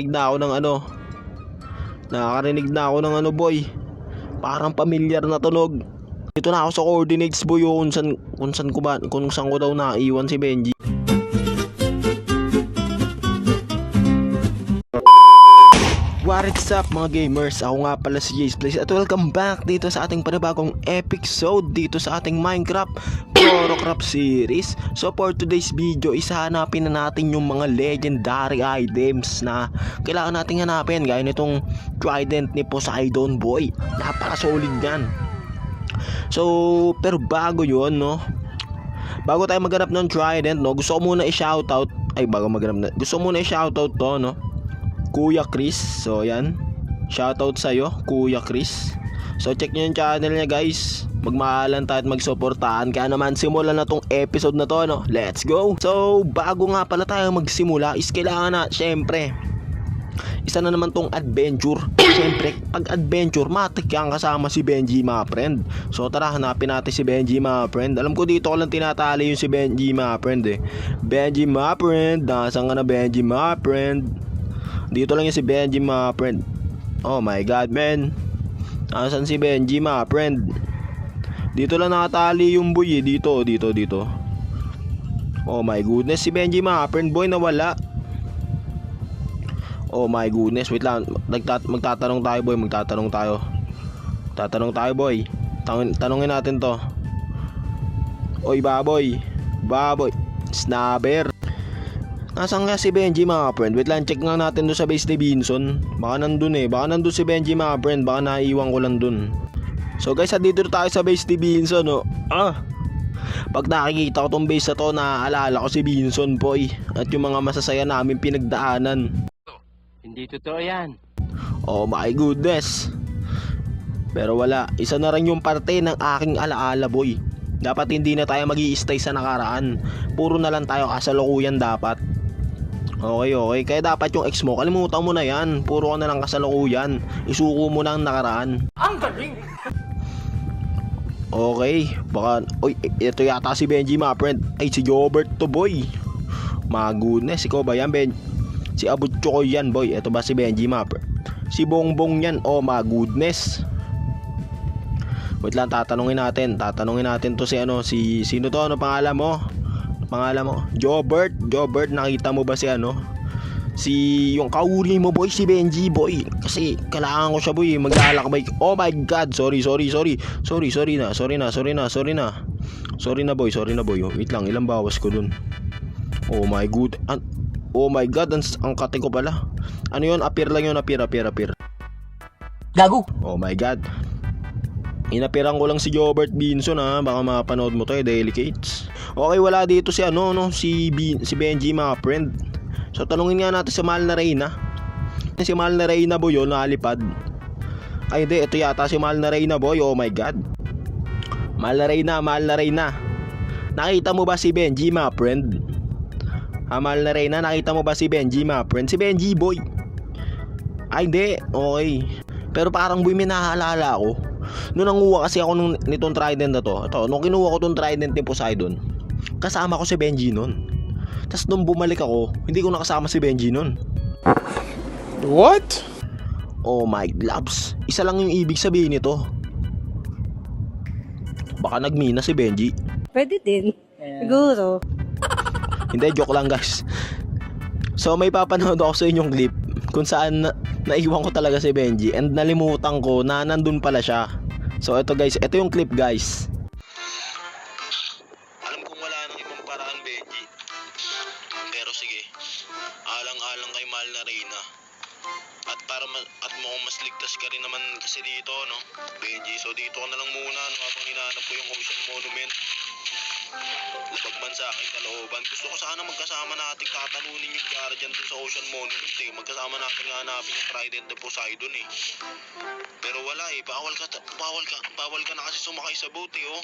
nakakarinig na ako ng ano. Nakakarinig na ako ng ano boy. Parang pamilyar na tunog. Dito na ako sa coordinates boy, kung saan ko daw naiwan si Benji. What's up mga gamers? Ako nga pala si Jace Blaze at welcome back dito sa ating panibagong episode dito sa ating Minecraft Porocraft series. So for today's video, hanapin na natin yung mga legendary items na kailangan nating hanapin, gaya nitong trident ni Poseidon boy. Napaka-solid yan. So pero bago yun, no, bago tayo maghanap ng trident, no, gusto ko muna i-shoutout. Gusto ko muna i-shoutout to, no, Kuya Chris. So yan, shoutout sa'yo Kuya Chris. So check nyo yung channel niya guys. Magmahalan tayo at magsuportahan. Kaya naman simulan na tong episode na to, no. Let's go. So bago nga pala tayo magsimula is kailangan na, syempre, isa na naman tong adventure. Syempre pag adventure, matik yan kasama si Benji mga friend. So tara, hanapin natin si Benji mga friend. Alam ko dito ko lang tinatali yung si Benji mga friend eh. Benji mga friend, nasaan ka na Benji mga friend? Dito lang yung si Benji mga friend. Oh my god man, asan si Benji mga friend? Dito lang nakatali yung boy eh. Dito. Oh my goodness, si Benji mga friend boy nawala. Oh my goodness, wait lang. Magtatanong tayo boy, Tatanong tayo boy. Tanungin natin to. Oy baboy, snabber, nasaan nga si Benji mga friend? Wait lang, check nga natin doon sa base ni Binson. Baka nandun si Benji mga friend. Baka naiwan ko lang dun. So guys, dito tayo sa base ni Binson, no. Pag nakikita ko tong base na to, naaalala ko si Binson boy at yung mga masasaya namin pinagdaanan. Hindi totoo yan. Oh my goodness. Pero wala, isa na rin yung parte ng aking alaala boy. Dapat hindi na tayo mag-i-stay sa nakaraan. Puro na lang tayo kasalukuyan dapat. Okay. Kaya dapat yung ex mo, kalimutan mo na yan. Puro ka na lang kasalukuyan. Isuko mo na ang nakaraan. Ang galing! Okay, baka, ito yata si Benji mga friend. Ay, si Jobert to boy. My goodness, ikaw ba yan Ben? Si Abutcho ko yan boy. Ito ba si Benji mga friend? Si Bongbong yan. Oh my goodness. Wait lang, tatanungin natin to si ano, sino to, ano pangalan mo? Jobert, nakita mo ba si ano? Si yung kauli mo boy, si Benji boy. Kasi kailangan ko siya boy, maglalakbay. Oh my god, sorry na boy. Wait lang, ilang bawas ko dun. Oh my god, ang kate ko pala. Ano yun? Appear lang yun, appear. Gago! Oh my god. Inapiran ko lang si Jobert Binson ha. Baka mapanood mo to eh, delicates. Okay, wala dito si ano, no, si Benji mga friend. So tanungin nga natin si Mahal na Reyna. Si Mahal na Reyna boy yun, nalipad. Ay hindi, ito yata si Mahal na Reyna boy. Oh my god. Mahal na Reyna. Nakita mo ba si Benji mga friend? Mahal na Reyna, nakita mo ba si Benji mga friend? Si Benji boy. Ay hindi, okay. Pero parang boy may naaalala ako. Nung nanguha kasi ako nitong trident na to. Nung kinuha ko tong trident ni Poseidon, kasama ko si Benji nun. Tapos nung bumalik ako, hindi ko nakasama si Benji nun. What? Oh my loves, isa lang yung ibig sabihin nito. Baka nagmina si Benji. Pwede din. Siguro. Hindi, joke lang guys. So may papanood ako sa inyong clip kung saan naiwan ko talaga si Benji and nalimutan ko na nandun pala siya. So ito guys, ito yung clip guys. Alam kong wala nang ibang paraan Benji, pero sige, alang-alang kay Mahal na Reyna. At para mukhang mas ligtas ka rin naman kasi dito, no Benji. So dito ka na lang muna, no, habang hinahanap ko yung Ocean Monument. Labag man sa aking kalooban, gusto ko sana magkasama natin tatalunin yung guardian dun sa Ocean Monument eh. Magkasama natin nga hanapin yung trident ni Poseidon eh. Pero wala eh, bawal ka na kasi sumakay sa boat eh, oh.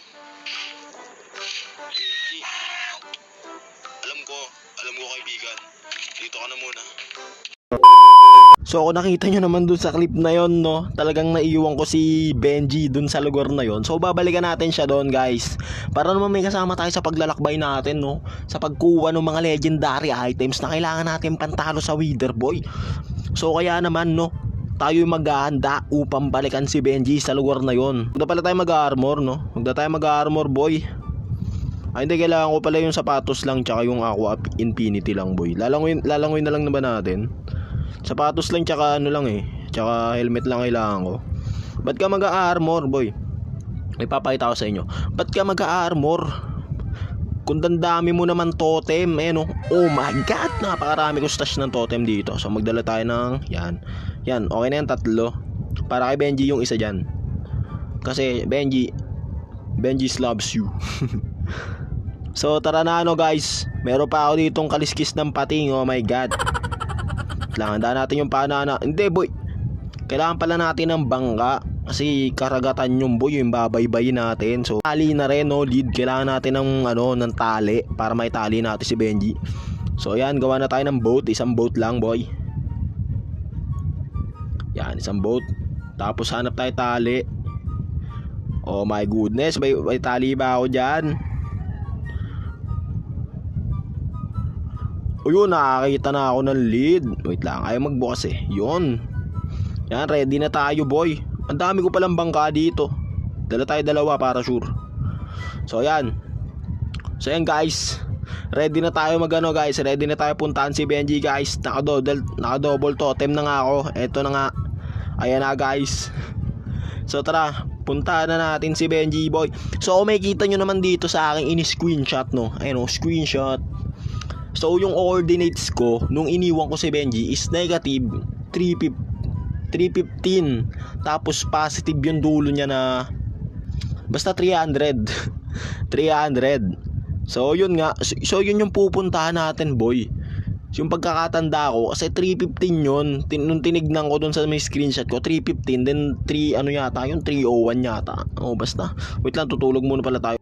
Benji, alam ko kaibigan, dito ka na muna. So kung nakita nyo naman dun sa clip na yon, no, talagang naiiwan ko si Benji dun sa lugar na yon. So babalikan natin siya doon guys, para naman may kasama tayo sa paglalakbay natin, no, sa pagkuha ng mga legendary items na kailangan natin pantalo sa Wither boy. So kaya naman no, tayo maghahanda upang balikan si Benji sa lugar na yon. Huwag na pala tayo mag-armor no. Huwag na tayo mag-armor boy. Ay hindi, kailangan ko pala yung sapatos lang tsaka yung Aqua Infinity lang boy. Lalangoy na lang naman natin. Sapatos lang tsaka ano lang eh. Tsaka helmet lang kailangan ko. Ba't ka mag-armor boy? May papakita ko sa inyo. Ba't ka mag-armor? Kung dandami mo naman totem, no? Oh my god, napakarami ko stash ng totem dito. So magdala tayo ng yan. Yan, okay na yan, 3. Para kay Benji yung isa dyan. Kasi Benji loves you. So tara na guys. Meron pa ako ditong kaliskis ng pating. Oh my god. Kailangan natin yung panana. Hindi boy, kailangan pala natin ng bangka. Kasi karagatan yung boy, yung babaybayin natin. So tali na rin no, lead. Kailangan natin ng ng tali para may tali natin si Benji. So yan, gawa na tayo ng boat. Isang boat lang boy. Yan, isang boat. Tapos hanap tayo tali. Oh my goodness, may tali ba ako dyan? O yun, nakakita na ako ng lead. Wait lang, ayaw magbukas eh. Yun. Yan, ready na tayo boy. Ang dami ko palang bangka dito. Dala tayo 2 para sure. So yan. So yan guys, ready na tayo guys. Ready na tayo puntahan si Benji guys. Naka-double totem na nga ako. Eto na nga. Ayan na guys. So tara, puntahan na natin si Benji boy. So kung makikita nyo naman dito sa aking ini-screenshot no. Ayun o, screenshot. So yung coordinates ko nung iniwan ko si Benji is negative 315. Tapos positive yung dulo niya na basta 300. 300. So yun nga. So yun yung pupuntahan natin boy. Yung pagkakatanda ko kasi 315 yun. Nung tinignan ko dun sa may screenshot ko 315. Then 3 ano yata yun, 301 yata. Oh basta. Wait lang, tutulog muna pala tayo.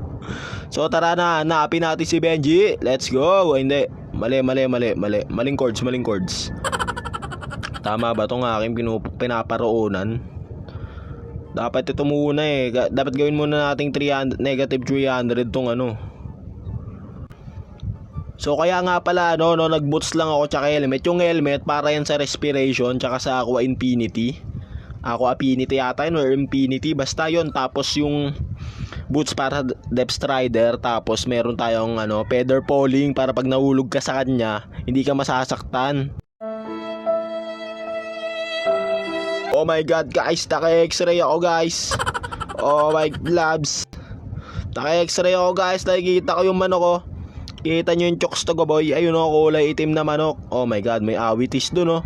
So tara na, hanapin natin si Benji. Let's go. Hindi, mali. Maling chords. Tama ba itong aking pinaparoonan? Dapat ito muna eh. Dapat gawin muna nating negative 300 tong ano. So kaya nga pala nag-boots lang ako tsaka helmet. Yung helmet para yan sa respiration tsaka sa Aqua Infinity. Aqua Affinity yata yun or Infinity. Basta yun. Tapos yung boots para Depth Strider. Tapos meron tayong feather falling para pag nahulog ka sa kanya hindi ka masasaktan. Oh my god guys, naka-x-ray ako guys. Oh my gloves. Naka-x-ray ako guys, nakikita ko yung manok ko. Kita nyo yung chokes to go boy. Ayun o, kulay itim na manok. Oh my god, may awitis dun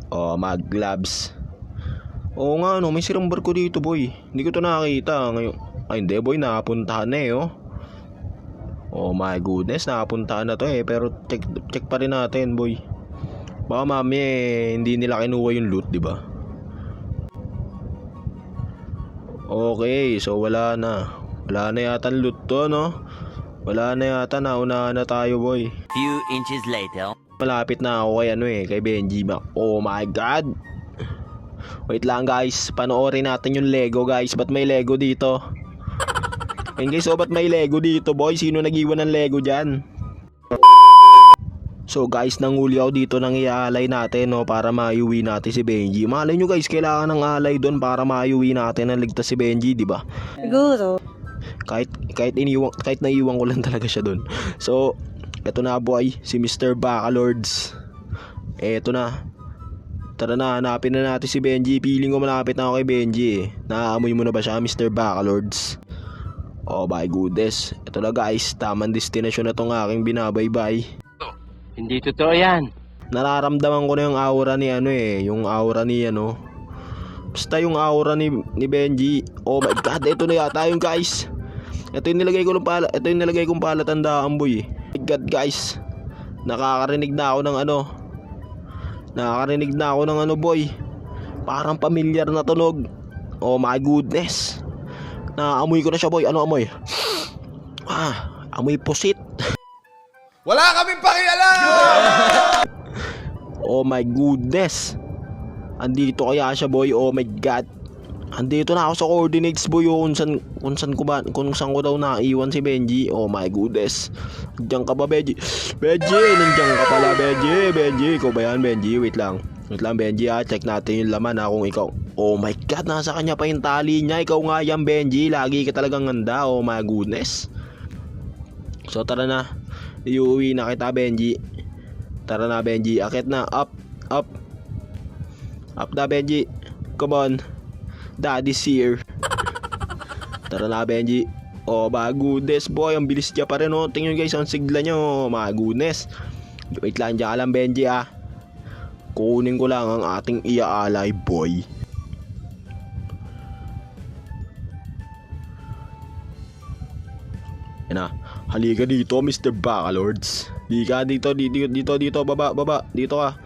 Oh my gloves. Oo nga may sirang barko dito boy. Hindi ko to nakakita ngayon. Ay hindi boy, nakapuntahan na Oh my goodness, nakapuntahan na to pero check pa rin natin boy. Baka mami hindi nila kinuha yung loot, di ba? Okay, so wala na. Wala na yata loot to, no? Wala na yata, naunahan na tayo, boy. Few inches later. Malapit na ako kay Benji ba? Oh my god. Wait lang guys, panoorin natin yung Lego guys. Ba't may Lego dito? Ayun guys, ba't may Lego dito, boy? Sino nag-iwan ng Lego dyan? So guys, nanguli ako dito ng iaalay natin para maiuwi natin si Benji. Malay nyo guys, kailangan ng alay doon para maiuwi natin na ligtas si Benji, di ba? Siguro. Kahit naiwan ko lang talaga siya doon. So, eto na boy, si Mr. Bacalords. Eto na. Tara na, hanapin na natin si Benji. Feeling ko malapit na ako kay Benji Naaamoy mo na ba siya, Mr. Bacalords? Oh my goodness. Eto na guys, tamang destination na tong aking binabaybay. Hindi totoo yan. Nararamdaman ko na yung aura ni yung aura ni basta yung aura ni Benji. Oh my god, ito na yata yung guys. Ito yung nilagay kong palatandaan boy. My god guys. Nakakarinig na ako ng boy. Parang familiar na tunog. Oh my goodness. Naamoy ko na siya boy. Ano amoy? Amoy pusit. Wala kaming pakialam! Oh my goodness. Andito kaya siya boy. Oh my god. Andito na ako sa coordinates boy, oh, kung saan ko daw naiwan si Benji. Oh my goodness. Diyan ka ba, Benji? Benji, nandiyan ka pala, Benji, ikaw ba yan, Benji? Wait lang Benji, check natin yung laman kung ikaw. Oh my god, nasa kanya pa yung tali niya. Ikaw nga yan, Benji, lagi ka talagang ganda. Oh my goodness. So tara na, iuwi na kita, Benji. Tara na, Benji, akit na. Up na, Benji. Come on, Daddy's here. Tara na, Benji. Oh my goodness boy, ang bilis niya pa rin, oh. Tingnan guys, ang sigla niya, oh my goodness. Wait lang, dyan ka lang, Benji, kunin ko lang ang ating iaalay boy. Yan na, halika dito, Mr. Bacalords. Halika dito, baba, dito ka.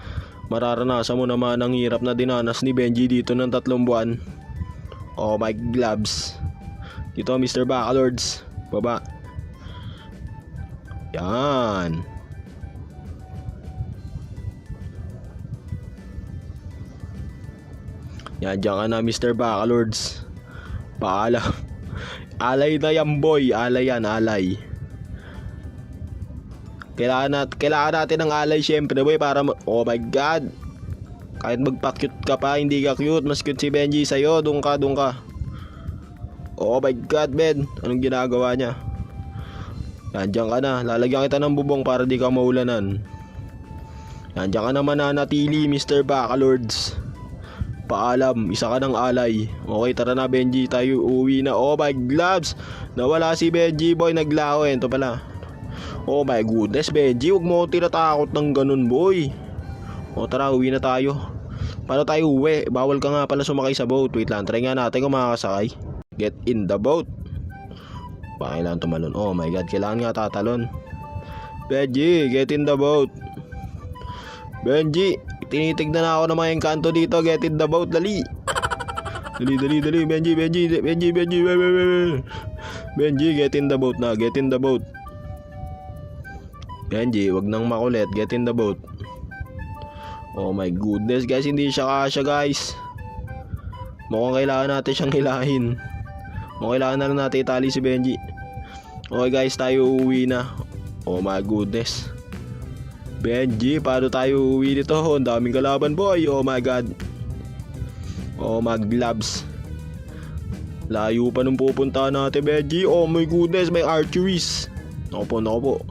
Mararanasan mo naman ang hirap na dinanas ni Benji dito ng 3 buwan. Oh my gloves. Dito, Mr. Bacalords, baba. Yan. Yan, dyan ka na, Mr. Bacalords. Paalam. Alay na yan, boy. Alay yan, alay. Kailangan natin ng alay syempre, boy, para oh my god. Kahit magpa-cute ka pa, hindi ka cute. Mas cute si Benji sa'yo. Doon ka. Oh my god, Ben. Anong ginagawa niya? Yan, dyan ka na. Lalagyan kita ng bubong para di ka maulanan. Yan, dyan ka na mananatili, Mr. Bacalords. Paalam, isa ka ng alay. Okay, tara na, Benji, tayo uwi na. Oh my gloves, nawala si Benji, boy, naglaho. Ito pala. Oh my goodness, Benji, huwag mo tinatakot ng ganun, boy. O tara, uwi na tayo. Paano tayo uwi? Bawal ka nga pala sumakay sa boat. Wait lang, try nga natin kung makakasakay. Get in the boat. Baka kailangan tumalon. Oh my god, kailangan nga tatalon. Benji, get in the boat. Benji, tinitignan na ako ng mga engkanto dito. Get in the boat, dali. Dali, Benji. Benji, get in the boat na. Get in the boat. Benji, wag nang makulit. Get in the boat. Oh my goodness, guys, hindi siya kasya, guys. Mukhang kailangan natin siyang hilahin. Mukhang kailangan na lang natin itali si Benji. Okay, guys, tayo uuwi na. Oh my goodness. Benji, paano tayo uuwi dito? Ang daming kalaban, boy. Oh my god. Oh my gloves. Layo pa nung pupuntahan natin, Benji. Oh my goodness, may archeries. Naku po.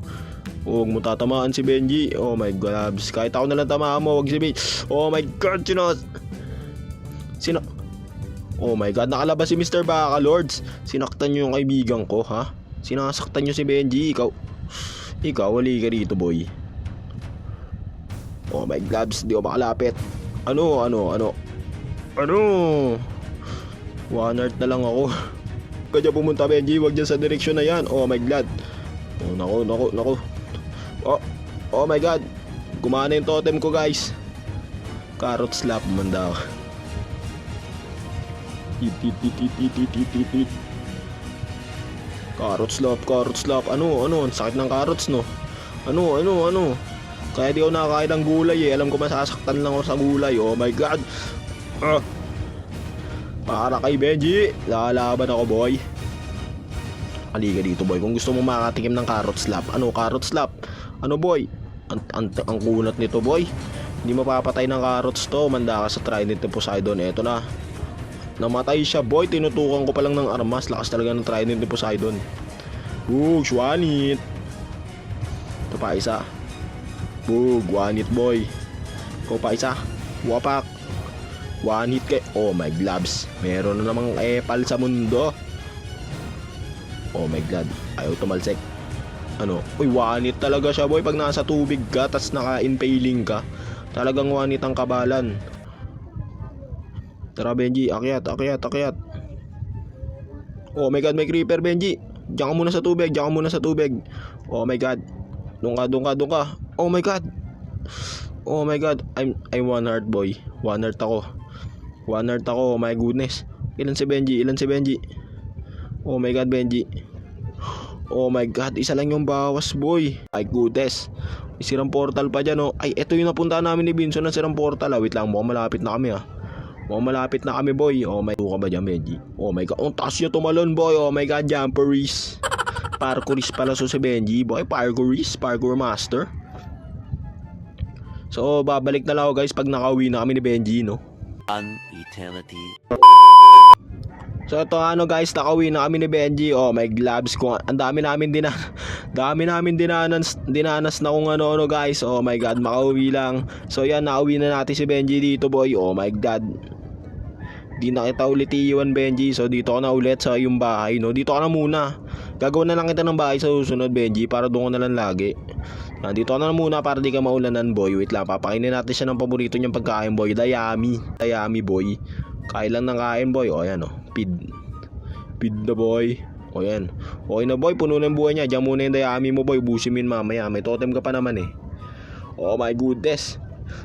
Huwag mo tatamaan si Benji. Oh my gloves. Kahit ako nalang tamaan mo, wag si Benji. Oh my god, Sino? Oh my god, nakalabas si Mr. Bacalords. Sinaktan niyo yung kaibigan ko, ha? Sinasaktan niyo si Benji. Ikaw, wali ka rito, boy. Oh my gloves, di ko makalapit. Ano? 1 heart na lang ako. Kaya pumunta, Benji, wag dyan sa direksyon na yan. Oh my god. Oh, naku. Oh my god. Gumana yung totem ko, guys. Carrot slap, manda. Carrot slap. Ano? Ang sakit ng carrots, no? Ano? Kaya di ako nakakain ng gulay, eh. Alam ko masasaktan lang ako sa gulay. Oh my god. Para kay Benji, lalaban ako, boy. Halika dito, boy. Kung gusto mo makatikim ng carrot slap. Ano, carrot slap? Ano, boy? Ang kunat nito, boy. Hindi mapapatay ng carrots to. Manda ka sa trident ni Poseidon. Eto na. Namatay siya, boy. Tinutukan ko pa lang ng armas. Lakas talaga ng trident ni Poseidon. Shwanit. Ito pa, isa. One hit, boy. Ikaw pa, isa. Wapak. One hit kay. Oh my gloves. Meron na namang epal sa mundo. Oh my god. Ayaw tumalsik. Ano? Uy, one hit talaga siya, boy. Pag nasa tubig ka, tas naka-impaling ka, talagang one hit ang kabalan. Tara, Benji. Akyat. Oh my god, may creeper, Benji. Diyan ka muna sa tubig. Oh my god. Doon ka. Oh my god. I'm 1 heart, boy. 1 heart ako. Oh my goodness. Ilan si Benji? Oh my god, Benji. Oh my god, isa lang yung bawas, boy. Ay goodness. May sirang portal pa dyan, oh. Ay, eto yung napunta namin ni Binso ng sirang portal, ah. Wait lang, mukhang malapit na kami, ah. malapit na kami boy. Oh my God, ka ba dyan Benji? Oh my God, ang taas niya tumalon boy. Oh my God, jumperies. Parkourist pala so si Benji boy. Parkourist, parkour master. So babalik na lang ako guys pag nakauwi na kami ni Benji, no? An eternity. So ito guys, nakauwi na kami ni Benji. Oh my gloves ko. Ang dami namin dinanas na kung ano guys. Oh my God, makauwi lang. So yan, nakauwi na natin si Benji dito boy. Oh my God, di na kita ulit iiwan Benji. So dito ka na ulit sa iyong bahay, no? Dito ka na muna. Gagawin na lang kita ng bahay sa susunod Benji, para doon ka na lang lagi. Dito ka na muna para di ka maulanan boy. Wait lang, papakainin natin siya ng paborito niyang pagkain boy. Dayami boy. Kain lang ng kain boy. O yan o, feed na boy. O yan, okay na boy, puno na yung buhay niya. Diyan muna yung dayami mo boy, busimin mamaya. May totem ka pa naman eh. Oh my goodness.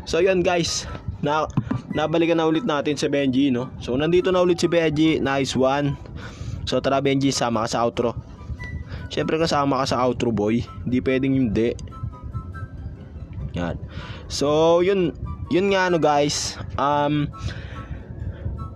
So yan guys, nabalikan na ulit natin si Benji, no? So nandito na ulit si Benji. Nice one. So tara Benji, sama ka sa outro. Siyempre kasama ka sa outro boy, hindi pwedeng hindi. Yan. So yun nga guys.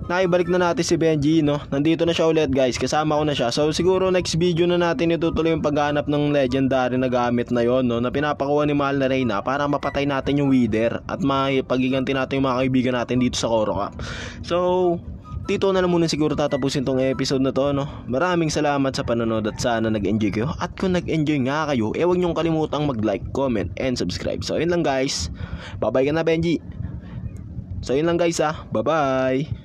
Naibalik na natin si Benji, no? Nandito na siya ulit guys, kasama ko na siya. So siguro next video na natin itutuloy yung paghanap ng legendary na gamit na yon, no? Na pinapakuha ni Mahal na Reyna para mapatay natin yung Wither at maipagiganti natin yung mga kaibigan natin dito sa Koro Cup. So dito na lang muna siguro tatapusin tong episode na to, no? Maraming salamat sa panonood at sana nag-enjoy kayo. At kung nag-enjoy nga kayo, huwag niyong kalimutang mag-like, comment, and subscribe. So yun lang guys. Bye-bye ka na Benji. So yun lang guys Bye-bye.